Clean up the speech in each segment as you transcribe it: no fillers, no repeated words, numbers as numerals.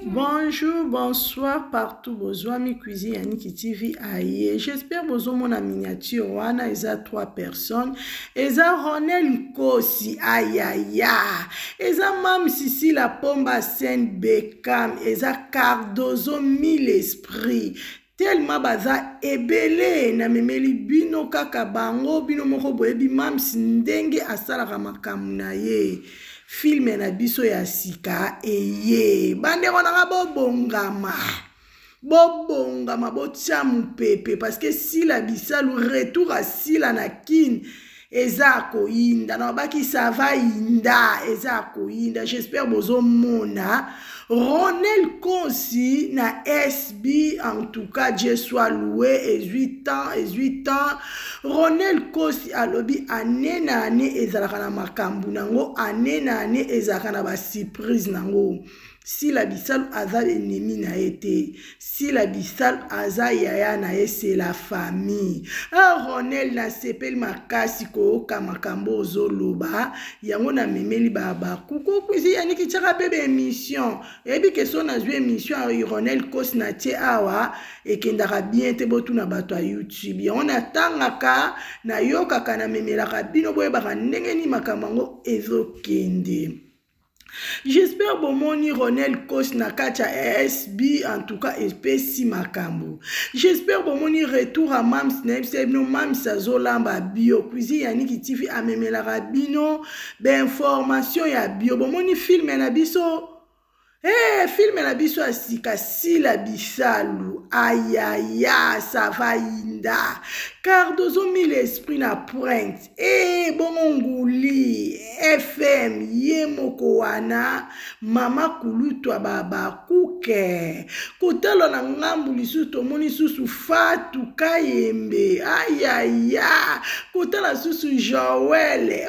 Bonjour, bonsoir partout, besoin mi cuisine Yannick TV aïe. J'espère besoin mon miniature wana eza 3 personnes. Eza Ronel Kosi aïe aïe. Eza Mam Sissi la Pomba Saint Beckham. Eza Cardozo mille esprits. Tellement baza ebele na memeli bino kaka bango bino moko boyebi Mam Sindenge asalaka makambo na ye. Filme na biso ya sika eye bande konanga bobongama botia mupepe parce que si la bisalu retour à sila na kin eza koinda na baki ça va inda eza koinda. J'espère bozo mona Ronel Kosi na SB, en tout cas Dieu soit loué, et 8 ans Ronel Kosi alobi ane na ane ezalaka na makambu nango, ane na ane ezalaka na ba surprise nango. Si la bisal aza ennemi na été, si la bisal aza yaya na ye, c'est la famille. Ronel na sepel makasi ko kamakambo zoloba yango na memeli baba kuko kuzi yani ki tshaka bebe émission ebi keso na zwe émission Ronel Kosi na tie awa ekendaka bien te botu na bato ya YouTube yango na tangaka na yokaka na memelaka bino boyebaka ndenge ni makambo yango ezokende. J'espère bomoni Ronel Kosi na kacha SB, en tout cas espèce makambo. J'espère bomoni retour à Mam Snapsebno Mam Sazolamba bio cuisine Yannick TV amemela rabino ben information ya bio bomoni film na biso. Film la biso asika si la bisalu ayaya ça va inda Cardozo mille esprit na pointe bongonguli FM yemoko wana mama kulutwa baba kuke kotalo na ngambu lisu tomoni susu Fatu Kayembe ayaya kotala susu Joel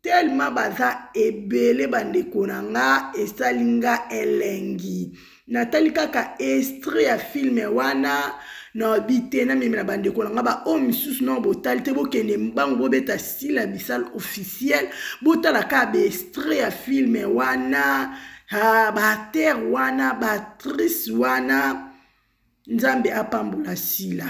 tellement baza ebele bandeko nanga esalinga elengi natali kaka extrait ya filme wana na bite na meme na bandeko nanga ba o misusu na botali te bokende mbango bobeta sila bisal officiel botala ka be extrait ya filme wana ba terre wana ba actrice wana nzambe apambola sila.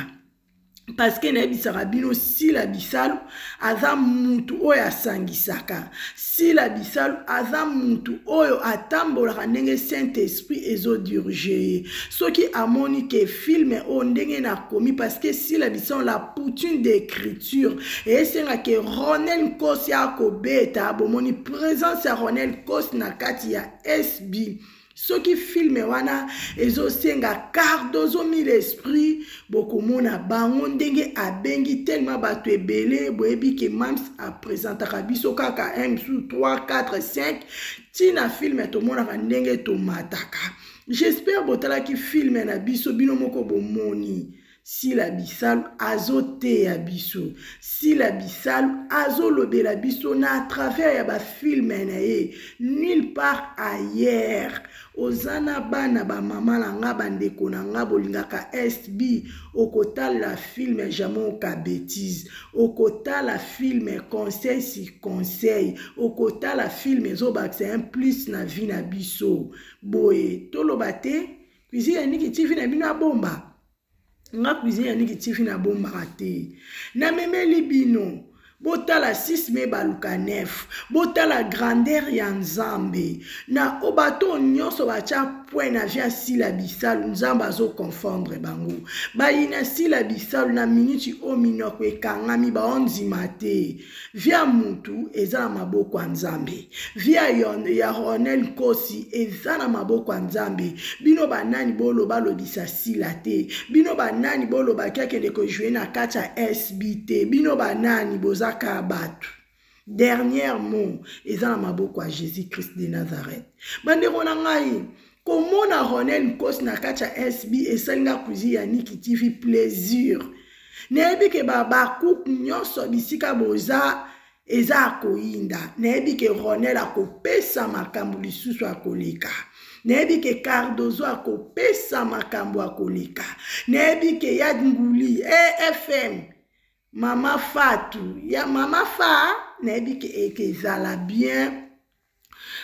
Parce que na bino si la bisalu aza mutu oyo asangisaka, si la bisalu aza mutu oyo atambolaka ndenge Saint-Esprit ezodurge soki amoni ke filme o ndenge na komi parce que si la bisalu la poutine d'écriture et senga ke Ronel Kosi akobeta bomoni présence ya Ronel Kosi na kati ya SB. Ce qui filme wana ezo senga Cardozo mille esprit bokomona bango ndenge abengi tellement bato ebele boyebi ke Mams a présentaka biso kaka 1 sur 3 4 5 tina filme tomona ndenge tomataka. J'espère botala ki filme na biso bino moko bomoni. Si la bisalu azote ya biso, si la bisalu azolobela biso na à travers ya ba filme na ye, nulle part ailleurs. Ozana bana ba mama na nga bandeko na nga bolingaka SB, okotala filme jamon ka bêtise, okotala filme conseil si conseil, okotala filme zobakse un plus na vie na biso. Boye, tolobate, cuisine Yannick TV na bino bomba. Nga cuisine Yannick TV na bomba te. Na memeli bino. Botala 6 me baluka 9. Botala grandeur ya Nzambe. Na obato nyonso bacha point na via si la bisalu Nzambe azo confondre bango. Bayina si la bisalu na minute o minoko ekangami ba onzima te. Via mutu eza na maboko ya Nzambe. Via ya Ronel Kosi eza na maboko ya Nzambe. Bino banani bolo balobisa sila te. Bino banani bolo bakakende ko jouer na kacha SBT. Bino banani boza kabatu. Dernier mot eza na maboko ya Jésus-Christ de Nazareth. Bandeko na ngai komona Ronel Kosi na kacha SB esalinga cuisine Yannick TV plaisir. Neyebi ke baba coupe nyonso bisika boza eza koinda. Neyebi ke Ronel akopesa makambo lisusu akoleka. Neyebi ke Cardozo akopesa makambo akoleka. Neyebi ke Yad Nguli FM Mama Fatu ya Mama Fa neyebi ke ezala bien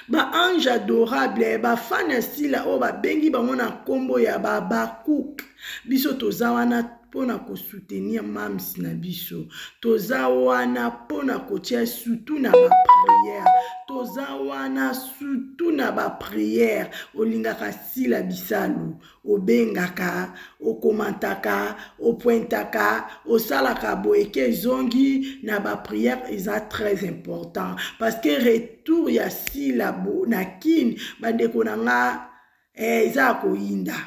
ba ange adorable ba fan ya sila o ba bengi bango na kombo ya Babakouk biso toza wana pona ko soutenir mams na biso toza wana pona ko tia surtout na ba prière toza wana surtout na ba prière olingaka sila bisalu obengaka okomantaka opointaka osalaka boyeke zongi na ba prière eza très important parce que retour ya sila bo na kin bandeko nanga eza koyinda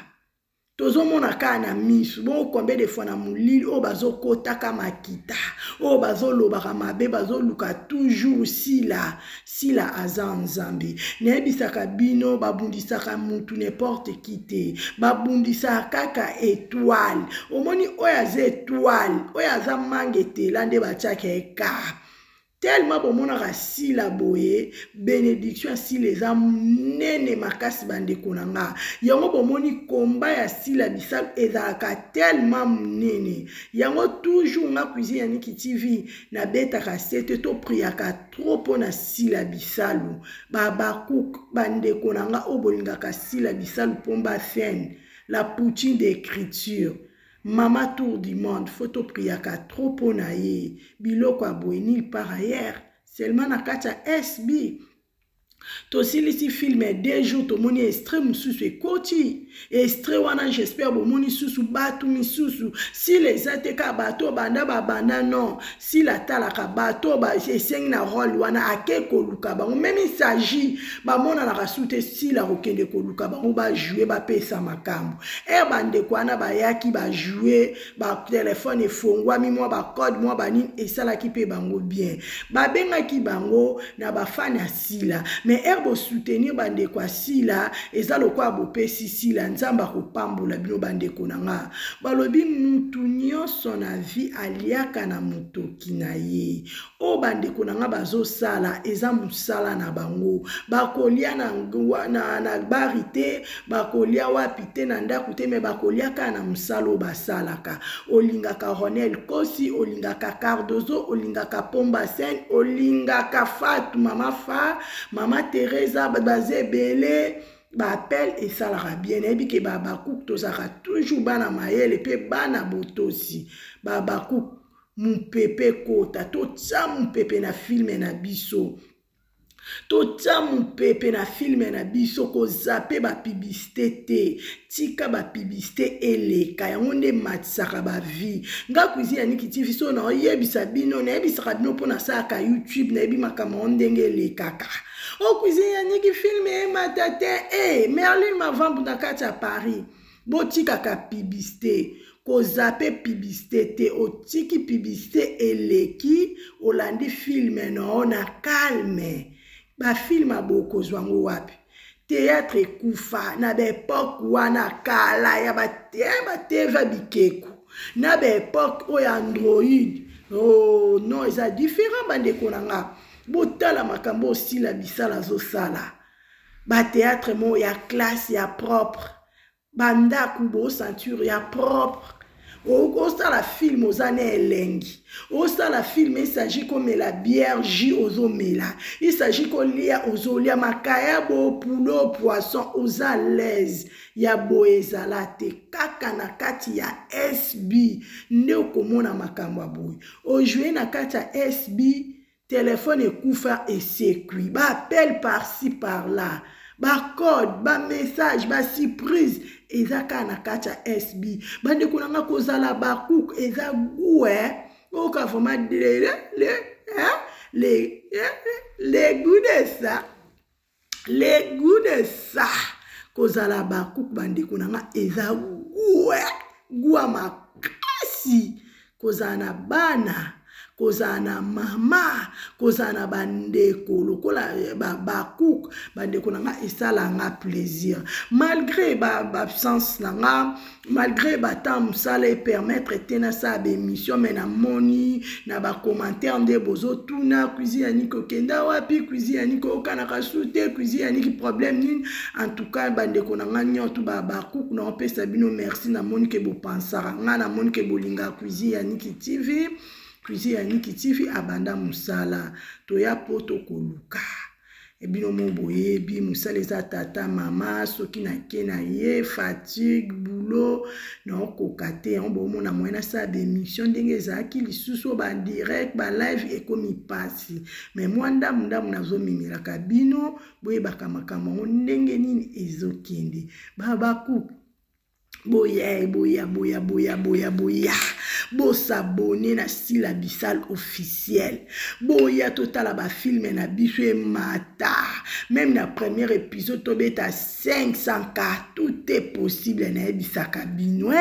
tozomona ka na misu bon combien de fois na mulili o bazokotaka makita o bazolobaka mabe bazoluka toujours sila aza nzambe nayebisaka bino babundisaka mutu n'importe qui te babundisaka kaka étoile omoni oyo aza étoile oyo aza mangetela nde batiaka ekart tellement bomonaka sila boye bénédiction sila eza munene makasi bandeko na nga yango bomoni komba ya sila bisalu ezalaka tellement munene yango toujours nga cuisine ya Niki TV na betaka sete to priaka trop mpona sila bisalu Babakouk bandeko na nga obolingaka sila bisalu pomba scène la poutine d'écriture Mama Tour du monde, photo priaka trop pona ye, biloko aboye par ailleurs, seulement na kacha SB. Tosilisi filme 2 jours to moni extrait mususu ekoti extrait wana j'espère bo moni susu batu misusu si les ateka bato banda babanda non si la talaka bato ba esengi na rôle wana akeko luka bango même il s'agit ba mona na rasute si la rokende ko luka bango ba jouer ba pesa makambo bande kwana ba yaki ba jouer ba téléphone efongwa mi moi ba code moi ba nini esala ki pe bango bien ba benga ki bango na ba fan ya sila mais herbo soutenir bande kwa sila ezalo kwa bopesi sila nzamba ko pambola bino bande konanga balobi mutu nyonso na vie aliaka na mutoki na ye o bande konanga bazo sala eza musala na bango bakolia na barité bakolia wapi te na ndaku te me bakolia ka na musalo basalaka olingaka Ronel Kosi olingaka Cardozo olingaka Pomba Sen olingaka Fatou mama Teresa bazé belé ba appel et ça la bien ebi ke Babakouk tozaka toujours bana mayele pe bana botosi Babakouk mon pepe kota to tsa mon pepe na filme na biso to tsa mon pepe na filme na biso ko zape ba publicité te tika ba publicité eleka yango nde matisaka ba vie nga cuisine ya Niki TV so na yebisa bino na yebisa bino pona saka YouTube na yebi makama ndenge elekaka o cuisine ya Niki filme matate Merlin mavambu na kati ya Paris botika ka publicité ko zape publicité te otiki publicité eleki olandi filme no na calme ba film aboko zwango wapi théâtre kufa na ba époque wana kala ya ba TV bikeko na ba époque o ya Android oh non ça différent bande konanga botala makambo aussi la bisala zo sala ba théâtre mo ya classe ya propre banda kubo ceinture ya propre Osta la film aux années elengi. Osta la film il s'agit comme la bière J ozomela. Il s'agit qu'on lia ozolia makaya bo poulo poisson aux à l'aise. Ya boezalate kaka na kati ya SB. Ne okomona makambo boy. Ojue na kati ya SB téléphone ekufa et sécuit. Ba appel par-ci par-là. Ba code, ba message, ba surprise. Eza ka na kacha SB bande kunanga kozala Bakouk eza goût oka vraiment les goûts de ça kozala Bakouk bande kunanga eza goût makasi kozana bana kozana mama kozana bandeko lokola Bakouk bandeko nanga esala nga plaisir malgré absence nanga malgré temps sala permettre tena sa émission mais na moni na ba commentaire nde bozo tuna cuisine ya Niki kenda wapi cuisine ya Niki okana kasute cuisine ya Niki problème nini en tout cas bandeko nanga nyoto Bakouk na opesa bino merci na moni ke bo pensara nga na moni ke bolinga cuisine ya Niki TV cuisine ya Niki TV abanda musala toya poto koluka bino mo boyebi musala eza tata mama soki na ke na ye fatigue boulot na okoka te bomona moyen asala bémission ndenge ezalaki lisusu bandirect balive ekomi pasi me mwa ndamu nazomimelaka bino boyebaka makambo yango ndenge nini ezokende babaku boya bosabone na Sila Bissal officiel boya totala ba filme na biso mata même na premier épisode tobeta 500K tout est possible na ebisaka bino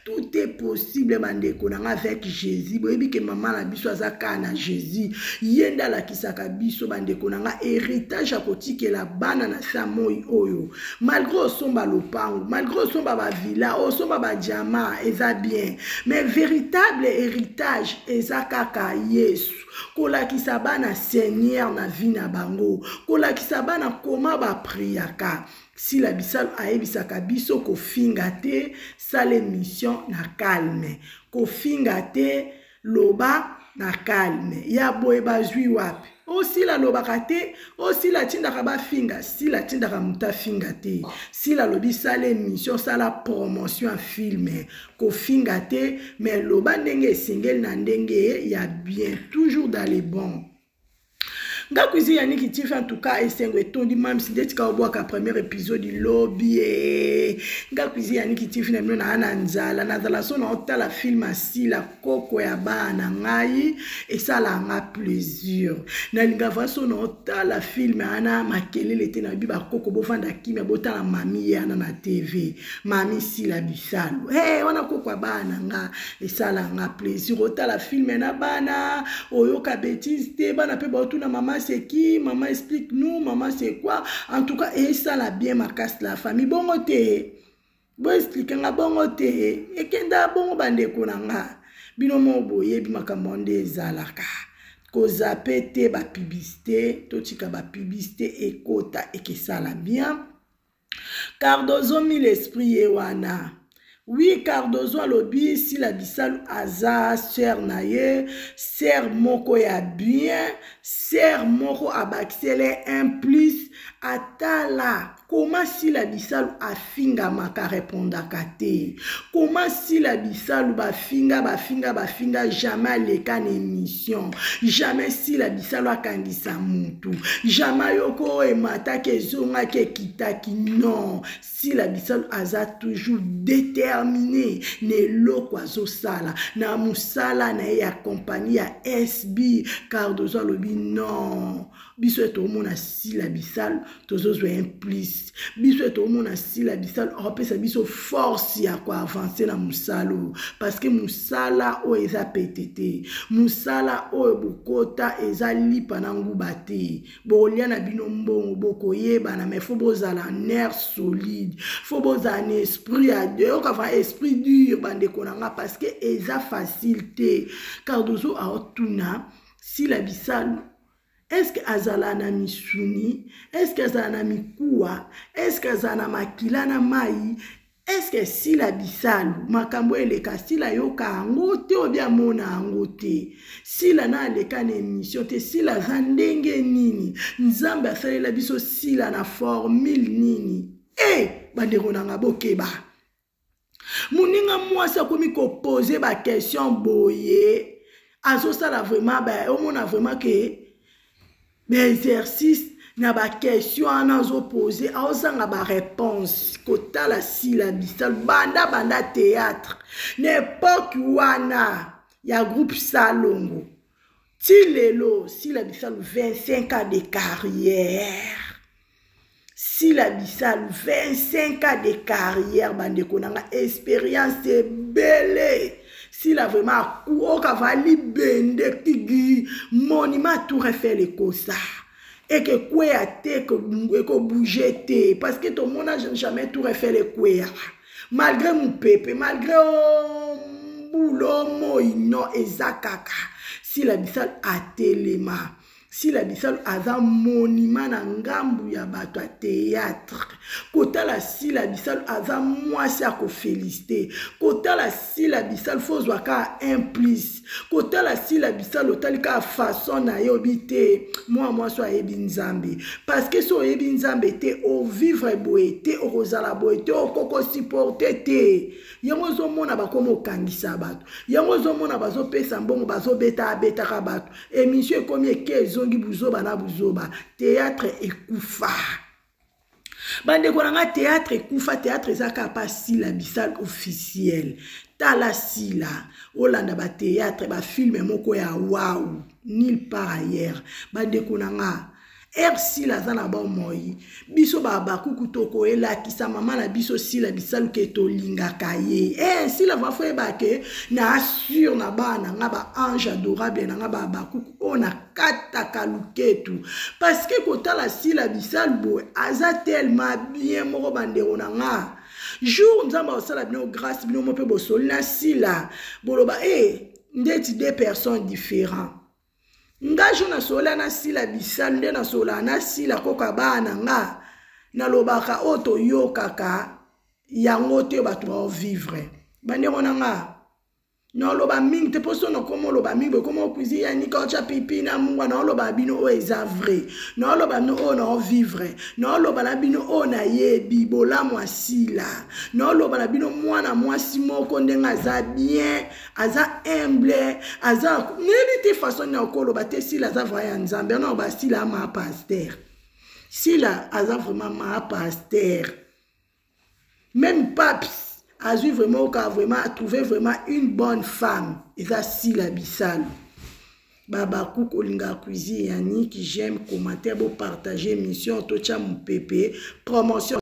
tout est possible bandeko nanga avec Jésus boyebi ke maman na biso azaka na Jésus yenda la kisaka biso bandeko nanga héritage akotikela bana na samoi oyo malgré osomba lopango malgré osomba ba villa osomba ba diamant eza bien mais véritable héritage eza kaka Yesu kolakisa bana Seigneur na vie na bango kolakisa bana koma ba priaka Sila Bissal ayebisaka biso kofinga te sale mission na calme kofinga te loba na calme ya boye bazwi wapi osila lobaka te osila tindaka bafinga sila tindaka muta finga te sila lobi sale mission sala promotion en film kofinga te mais loba ndenge esengeli na ndenge ya bien toujours dans les bons nga kuizi yani kitifa en tout cas esengo etondi mam si detika obwaka premier épisode lobby nga kuizi yani kitifa na mino na ana nzala nazala so na otala film asila koko ya bana ngai esala nga plaisir na linga vaso na otala film ana makelele te na biba koko bovanda kimia botala mami yana na TV mami Sila Bissal wana koko ya bana nga esala nga plaisir otala film na bana oyoka bêtise te bana pe baotuna mama c'est qui, maman explique nous, maman c'est quoi. En tout cas, et ça la bien ma casse la famille. Bon ote, bon explique nga bon ote, et kenda bon bande konanga. Bino mo boye bimakamande zalaka. Ko zapete ba publicité, totika ba publicité ekota et que ça la bien. Cardozo mi l'esprit ewana. Oui, Cardozo alobi Sila Bissal aza sœur naye, sœur moko ya bien, sœur moko abaksele un plus atala. Comment Sila Bissal afinga maka répondaka te? Comment Sila Bissal bafinga jamais leka na émission. Jamais Sila Bissal akangisa mutu. Jamais yoko emata ke zonga ke kitaki non. Sila Bissal aza toujours déterminé ne loko azosala na musala na ya compagnie ya SB Cardozo lobi non. Biso etomona Sila Bissal tozozwe un plus. Biso etomona Sila Bissal opesa biso force ya ko avancer na musalo parce que musala o eza petete musala o bokota eza lipa na nguba te bolia na bino mbongo bokoyeba na mais faut bozala nerf solide faut bozala esprit à deux ka esprit dur bande konanga parce que eza facilité Cardozo a otuna Sila Bissal. Est-ce que azala na misuni? Est-ce que azala na mikuwa? Est-ce que azala na makila na mai? Est-ce que Sila Bissal makambo eleka Sila yoka ango te obia mona ango te? Sila na aleka na émission te Sila zandenge nini? Nzambe asalela biso Sila na formule nini? Bandeko nanga bokeba. Muninga mwasi akomi ko poser ba question boye. Azo sala vraiment omona vraiment que l'exercice na ba question anazo poser aozanga ba réponse kotala Sila Bissal banda théâtre n'époque wana ya groupe Salongo tilelo Sila Bissal 25 ans de carrière Sila Bissal 25 ans de carrière bande konanga expérience belle Sila vraiment kuoka vali bende tigi monument tout refait le kosa et que quoi te que bouger te parce que ton monde n'a jamais tout refait le quoi malgré mon pépé malgré boulot moi non ezakaka Sila Bissal a telema Sila Bisalo aza monument na ngambu ya bato ya théâtre. Kotala Sila Bisalo aza mwasi ako félicité. Kotala Sila Bisalo fozwa ka implice. Kotala Sila Bisalo talika façon na yobi te. Moi so ayebi nzambe. Parce que so ayebi nzambe te o vivre boye te o kozala boye te o koko supporter te. Yango zo mona bakomo kangisa bato. Yango zo mona bazo pesa mbongo bazo beta ka bato. Émission ekomi ekezo ngi buzoba na buzoba. Théâtre ekufa. Bande konanga théâtre ekufa, théâtre ezaka pa Sila Bisalo officiel. Tala Sila, Olanda ba théâtre, ba film moko ya wow, nulle part ailleurs. Bande konanga Sila zana ba moi. Biso ba bakuku toko elakisa mama na biso Sila Bisalo ke tolinga kaye. Sila va fe ba ke na assure na bana nga ba ange adorable na nga ba bakuku ona kata kaluketu. Parce que kotala Sila Bisalo bo aza tellement bien moko bandero na nga. Jour nzamba osala bino grâce bino mo pe bo solina Sila boloba ndeti deux personnes différentes. Ngajo na sola na Sila Bisalo nde na sola na Sila koka bana nga na lobaka oto yokaka yango te bato ba vivre bande mona nga no loba mingi te poso no komo loba mingi komo kuzi ya ni ka cha pipi na mungwa na loba bino o eza vrai no loba no o na vivre no loba la bino o na yebi bolamu Sila no loba la bino mwana mwasi moko ndenga za bien aza humble aza nebite façon na ko loba te Sila za vaya nzambe no ba Sila ma pasteur Sila aza vraiment ma pasteur même pape a vu vraiment a trouvé vraiment une bonne femme. Et ça, Sila Bisalo. Baba Kouk Olinga Cuisine, Yannick, j'aime commenter, partager, mission, Tocha mon pépé, promotion.